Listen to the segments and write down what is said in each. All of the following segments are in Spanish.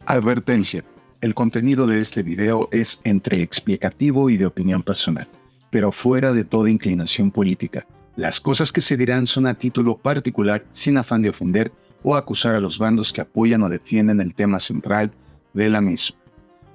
Advertencia. El contenido de este video es entre explicativo y de opinión personal, pero fuera de toda inclinación política. Las cosas que se dirán son a título particular, sin afán de ofender o acusar a los bandos que apoyan o defienden el tema central de la misma.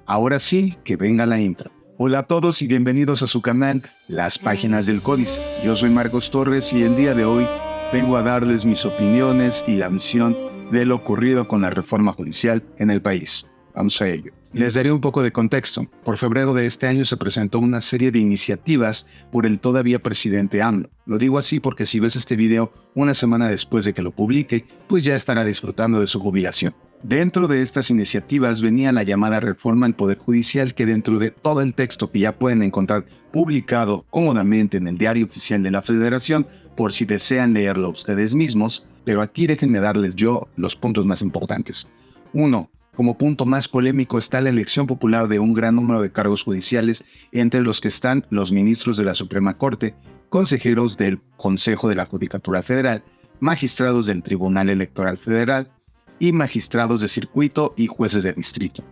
Ahora sí, que venga la intro. Hola a todos y bienvenidos a su canal, Las Páginas del Códice. Yo soy Marcos Torres y el día de hoy vengo a darles mis opiniones y la visión de lo ocurrido con la reforma judicial en el país. Vamos a ello. Les daré un poco de contexto. Por febrero de este año se presentó una serie de iniciativas por el todavía presidente AMLO. Lo digo así porque si ves este video una semana después de que lo publique, pues ya estará disfrutando de su jubilación. Dentro de estas iniciativas venía la llamada reforma al Poder Judicial, que dentro de todo el texto que ya pueden encontrar publicado cómodamente en el Diario Oficial de la Federación, por si desean leerlo ustedes mismos, pero aquí déjenme darles yo los puntos más importantes. 1. Como punto más polémico está la elección popular de un gran número de cargos judiciales, entre los que están los ministros de la Suprema Corte, consejeros del Consejo de la Judicatura Federal, magistrados del Tribunal Electoral Federal y magistrados de circuito y jueces de distrito.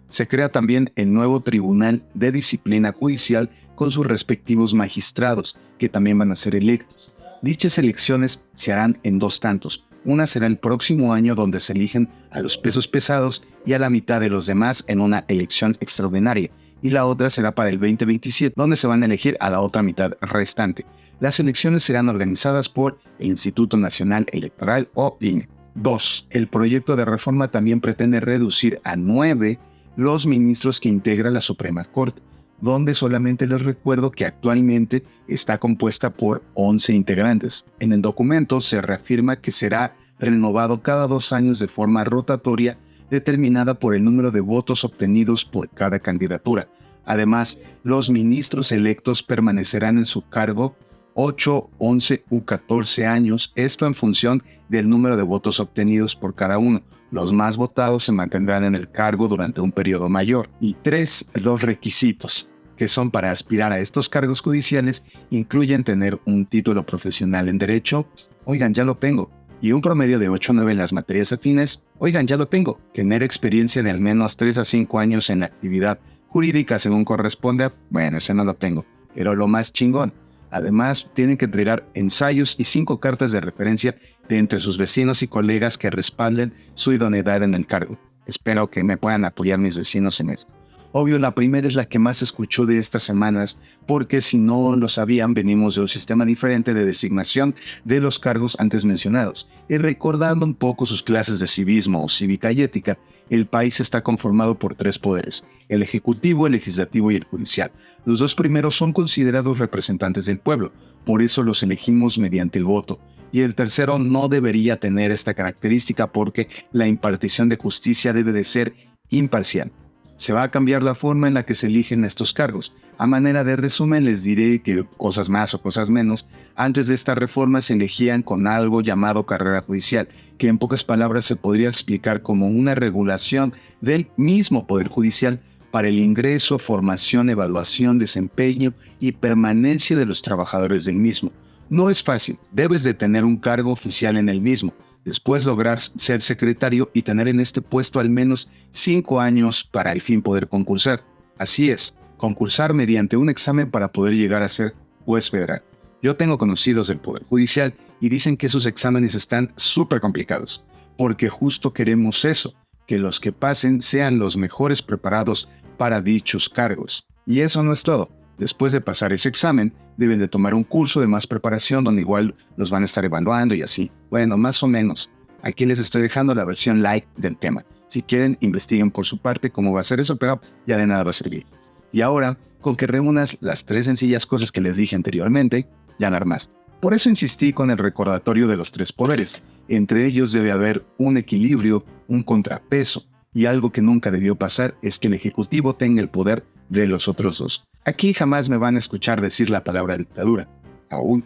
Se crea también el nuevo Tribunal de Disciplina Judicial con sus respectivos magistrados, que también van a ser electos. Dichas elecciones se harán en dos tantos. Una será el próximo año, donde se eligen a los pesos pesados y a la mitad de los demás en una elección extraordinaria, y la otra será para el 2027, donde se van a elegir a la otra mitad restante. Las elecciones serán organizadas por el Instituto Nacional Electoral o INE. 2. El proyecto de reforma también pretende reducir a 9 los ministros que integra la Suprema Corte, donde solamente les recuerdo que actualmente está compuesta por 11 integrantes. En el documento se reafirma que será renovado cada 2 años de forma rotatoria, determinada por el número de votos obtenidos por cada candidatura. Además, los ministros electos permanecerán en su cargo 8, 11 u 14 años, esto en función del número de votos obtenidos por cada uno. Los más votados se mantendrán en el cargo durante un periodo mayor. Y 3. Los requisitos que son para aspirar a estos cargos judiciales incluyen tener un título profesional en Derecho, oigan, ya lo tengo, y un promedio de 8 o 9 en las materias afines, oigan, ya lo tengo, tener experiencia de al menos 3 a 5 años en la actividad jurídica según corresponda, bueno, ese no lo tengo, pero lo más chingón. Además, tienen que entregar ensayos y 5 cartas de referencia de entre sus vecinos y colegas que respalden su idoneidad en el cargo. Espero que me puedan apoyar mis vecinos en esto. Obvio, la primera es la que más se escuchó de estas semanas, porque si no lo sabían, venimos de un sistema diferente de designación de los cargos antes mencionados. Y recordando un poco sus clases de civismo o cívica y ética, el país está conformado por 3 poderes: el ejecutivo, el legislativo y el judicial. Los 2 primeros son considerados representantes del pueblo, por eso los elegimos mediante el voto. Y el tercero no debería tener esta característica, porque la impartición de justicia debe de ser imparcial. Se va a cambiar la forma en la que se eligen estos cargos. A manera de resumen les diré que cosas más o cosas menos, antes de esta reforma se elegían con algo llamado carrera judicial, que en pocas palabras se podría explicar como una regulación del mismo Poder Judicial para el ingreso, formación, evaluación, desempeño y permanencia de los trabajadores del mismo. No es fácil, debes de tener un cargo oficial en el mismo, después lograr ser secretario y tener en este puesto al menos 5 años para al fin poder concursar. Así es, concursar mediante un examen para poder llegar a ser juez federal. Yo tengo conocidos del Poder Judicial y dicen que esos exámenes están súper complicados, porque justo queremos eso, que los que pasen sean los mejores preparados para dichos cargos. Y eso no es todo. Después de pasar ese examen, deben de tomar un curso de más preparación donde igual los van a estar evaluando y así. Bueno, más o menos. Aquí les estoy dejando la versión light del tema. Si quieren, investiguen por su parte cómo va a ser eso, pero ya de nada va a servir. Y ahora, con que reúnas las 3 sencillas cosas que les dije anteriormente, ya la armaste. Por eso insistí con el recordatorio de los 3 poderes. Entre ellos debe haber un equilibrio, un contrapeso, y algo que nunca debió pasar es que el Ejecutivo tenga el poder de los otros 2. Aquí jamás me van a escuchar decir la palabra dictadura, aún,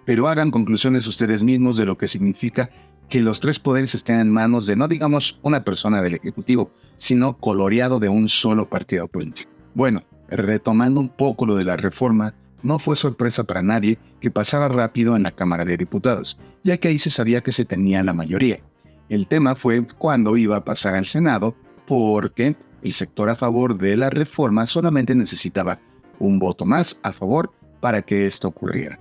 pero hagan conclusiones ustedes mismos de lo que significa que los 3 poderes estén en manos de no digamos una persona del Ejecutivo, sino coloreado de un solo partido político. Bueno, retomando un poco lo de la reforma, no fue sorpresa para nadie que pasara rápido en la Cámara de Diputados, ya que ahí se sabía que se tenía la mayoría. El tema fue cuándo iba a pasar al Senado, porque el sector a favor de la reforma solamente necesitaba un voto más a favor para que esto ocurriera.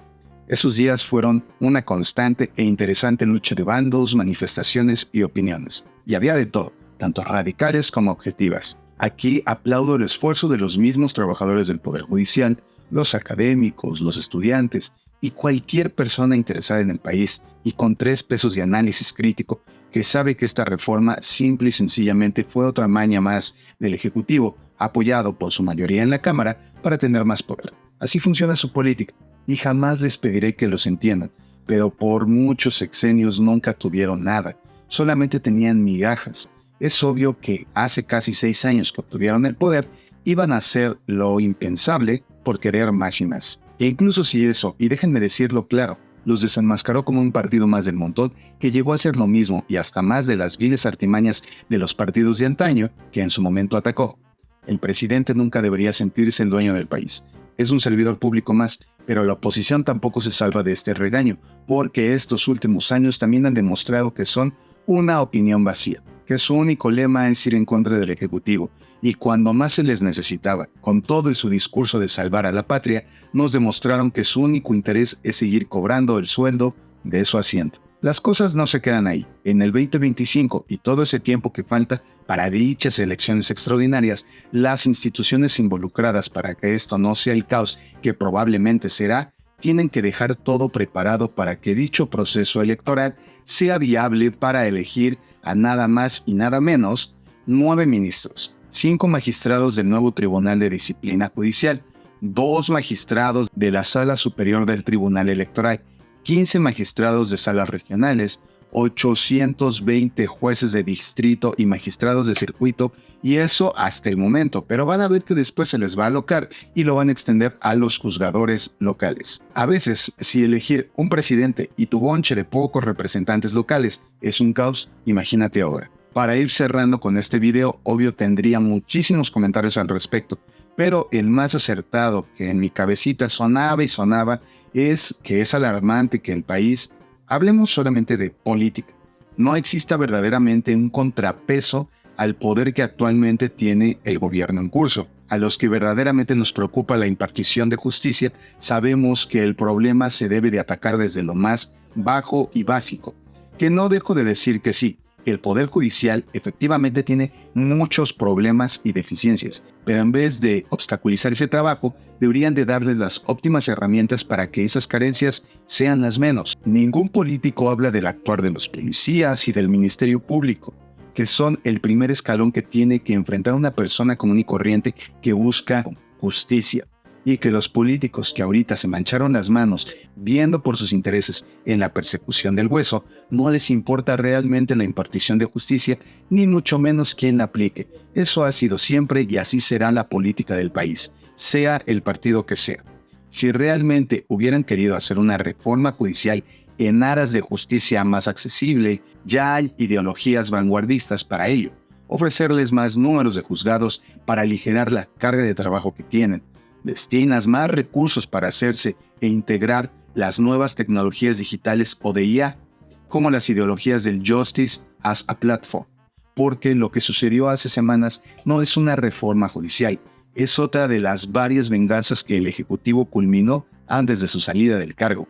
Esos días fueron una constante e interesante lucha de bandos, manifestaciones y opiniones. Y había de todo, tanto radicales como objetivas. Aquí aplaudo el esfuerzo de los mismos trabajadores del Poder Judicial, los académicos, los estudiantes y cualquier persona interesada en el país y con 3 pesos de análisis crítico que sabe que esta reforma simple y sencillamente fue otra maña más del Ejecutivo, apoyado por su mayoría en la Cámara para tener más poder. Así funciona su política, y jamás les pediré que los entiendan, pero por muchos sexenios nunca tuvieron nada, solamente tenían migajas. Es obvio que hace casi 6 años que obtuvieron el poder, iban a hacer lo impensable por querer más y más. E incluso si eso, y déjenme decirlo claro, los desenmascaró como un partido más del montón que llegó a hacer lo mismo y hasta más de las viles artimañas de los partidos de antaño que en su momento atacó. El presidente nunca debería sentirse el dueño del país. Es un servidor público más, pero la oposición tampoco se salva de este regaño, porque estos últimos años también han demostrado que son una opinión vacía, que su único lema es ir en contra del Ejecutivo, y cuando más se les necesitaba, con todo y su discurso de salvar a la patria, nos demostraron que su único interés es seguir cobrando el sueldo de su asiento. Las cosas no se quedan ahí. En el 2025 y todo ese tiempo que falta para dichas elecciones extraordinarias, las instituciones involucradas para que esto no sea el caos que probablemente será, tienen que dejar todo preparado para que dicho proceso electoral sea viable para elegir a nada más y nada menos 9 ministros, 5 magistrados del nuevo Tribunal de Disciplina Judicial, 2 magistrados de la Sala Superior del Tribunal Electoral, 15 magistrados de salas regionales, 820 jueces de distrito y magistrados de circuito, y eso hasta el momento, pero van a ver que después se les va a alocar y lo van a extender a los juzgadores locales. A veces, si elegir un presidente y tu bonche de pocos representantes locales es un caos, imagínate ahora. Para ir cerrando con este video, obvio tendría muchísimos comentarios al respecto, pero el más acertado que en mi cabecita sonaba y sonaba es que es alarmante que el país, hablemos solamente de política, no exista verdaderamente un contrapeso al poder que actualmente tiene el gobierno en curso. A los que verdaderamente nos preocupa la impartición de justicia, sabemos que el problema se debe de atacar desde lo más bajo y básico. Que no dejo de decir que sí, el Poder Judicial efectivamente tiene muchos problemas y deficiencias, pero en vez de obstaculizar ese trabajo, deberían de darles las óptimas herramientas para que esas carencias sean las menos. Ningún político habla del actuar de los policías y del Ministerio Público, que son el primer escalón que tiene que enfrentar una persona común y corriente que busca justicia. Y que los políticos que ahorita se mancharon las manos viendo por sus intereses en la persecución del hueso, no les importa realmente la impartición de justicia, ni mucho menos quién la aplique. Eso ha sido siempre y así será la política del país, sea el partido que sea. Si realmente hubieran querido hacer una reforma judicial en aras de justicia más accesible, ya hay ideologías vanguardistas para ello. Ofrecerles más números de juzgados para aligerar la carga de trabajo que tienen. Destinas más recursos para hacerse e integrar las nuevas tecnologías digitales o de IA, como las ideologías del Justice as a Platform, porque lo que sucedió hace semanas no es una reforma judicial, es otra de las varias venganzas que el Ejecutivo culminó antes de su salida del cargo.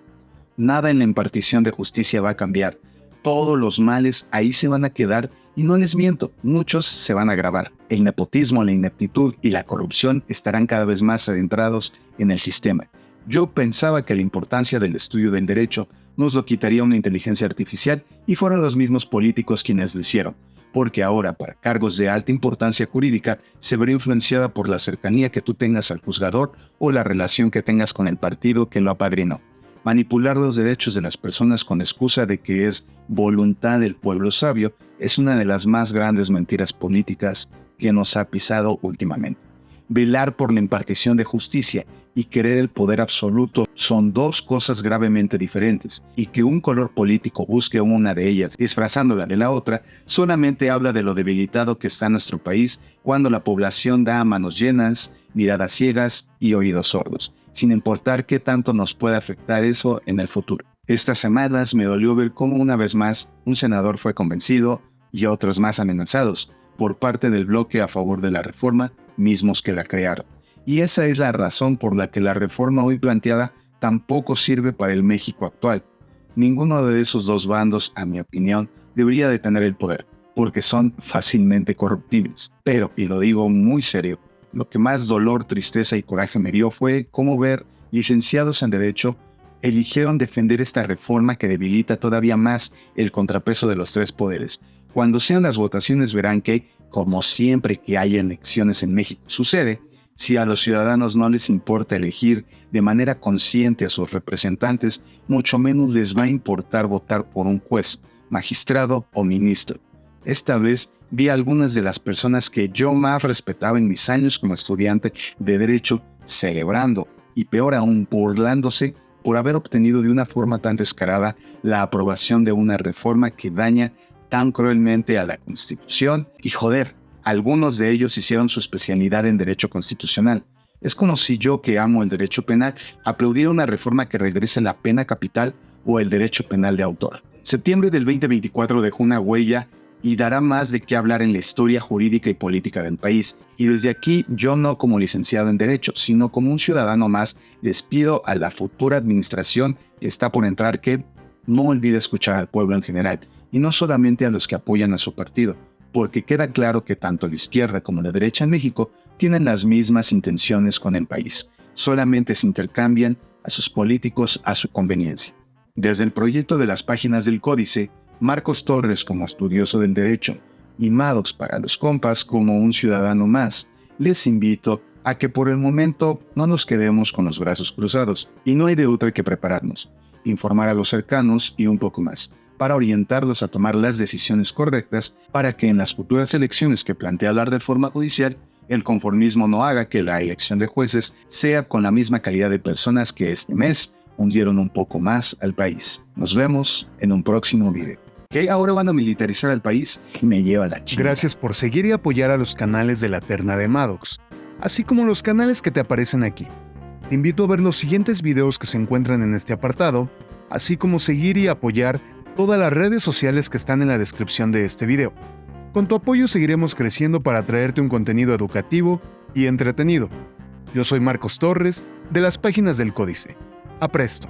Nada en la impartición de justicia va a cambiar, todos los males ahí se van a quedar. Y no les miento, muchos se van a agravar. El nepotismo, la ineptitud y la corrupción estarán cada vez más adentrados en el sistema. Yo pensaba que la importancia del estudio del derecho nos lo quitaría una inteligencia artificial y fueron los mismos políticos quienes lo hicieron, porque ahora para cargos de alta importancia jurídica se verá influenciada por la cercanía que tú tengas al juzgador o la relación que tengas con el partido que lo apadrinó. Manipular los derechos de las personas con excusa de que es voluntad del pueblo sabio es una de las más grandes mentiras políticas que nos ha pisado últimamente. Velar por la impartición de justicia y querer el poder absoluto son dos cosas gravemente diferentes, y que un color político busque una de ellas disfrazándola de la otra solamente habla de lo debilitado que está nuestro país cuando la población da manos llenas, miradas ciegas y oídos sordos, sin importar qué tanto nos pueda afectar eso en el futuro. Estas semanas me dolió ver cómo una vez más un senador fue convencido y otros más amenazados, por parte del bloque a favor de la reforma, mismos que la crearon. Y esa es la razón por la que la reforma hoy planteada tampoco sirve para el México actual. Ninguno de esos dos bandos, a mi opinión, debería de tener el poder, porque son fácilmente corruptibles. Pero, y lo digo muy serio, lo que más dolor, tristeza y coraje me dio fue cómo ver licenciados en Derecho eligieron defender esta reforma que debilita todavía más el contrapeso de los tres poderes. Cuando sean las votaciones verán que, como siempre que haya elecciones en México sucede, si a los ciudadanos no les importa elegir de manera consciente a sus representantes, mucho menos les va a importar votar por un juez, magistrado o ministro. Esta vez vi a algunas de las personas que yo más respetaba en mis años como estudiante de Derecho celebrando y peor aún burlándose por haber obtenido de una forma tan descarada la aprobación de una reforma que daña tan cruelmente a la Constitución y joder, algunos de ellos hicieron su especialidad en Derecho Constitucional. Es como si yo, que amo el derecho penal, aplaudiera una reforma que regrese la pena capital o el derecho penal de autor. Septiembre del 2024 dejó una huella y dará más de qué hablar en la historia jurídica y política del país. Y desde aquí, yo no como licenciado en Derecho, sino como un ciudadano más, les pido a la futura administración que está por entrar que no olvide escuchar al pueblo en general, y no solamente a los que apoyan a su partido, porque queda claro que tanto la izquierda como la derecha en México tienen las mismas intenciones con el país, solamente se intercambian a sus políticos a su conveniencia. Desde el proyecto de las páginas del Códice, Marcos Torres como estudioso del derecho y Maddox para los compas como un ciudadano más, les invito a que por el momento no nos quedemos con los brazos cruzados y no hay de otra que prepararnos, informar a los cercanos y un poco más, para orientarlos a tomar las decisiones correctas para que en las futuras elecciones que plantea la reforma judicial, el conformismo no haga que la elección de jueces sea con la misma calidad de personas que este mes hundieron un poco más al país. Nos vemos en un próximo video. ¿Qué? ¿Ahora van a militarizar al país? Me lleva la chingada. Gracias por seguir y apoyar a los canales de la Terna de Maddox, así como los canales que te aparecen aquí. Te invito a ver los siguientes videos que se encuentran en este apartado, así como seguir y apoyar todas las redes sociales que están en la descripción de este video. Con tu apoyo seguiremos creciendo para traerte un contenido educativo y entretenido. Yo soy Marcos Torres, de las páginas del Códice. A presto.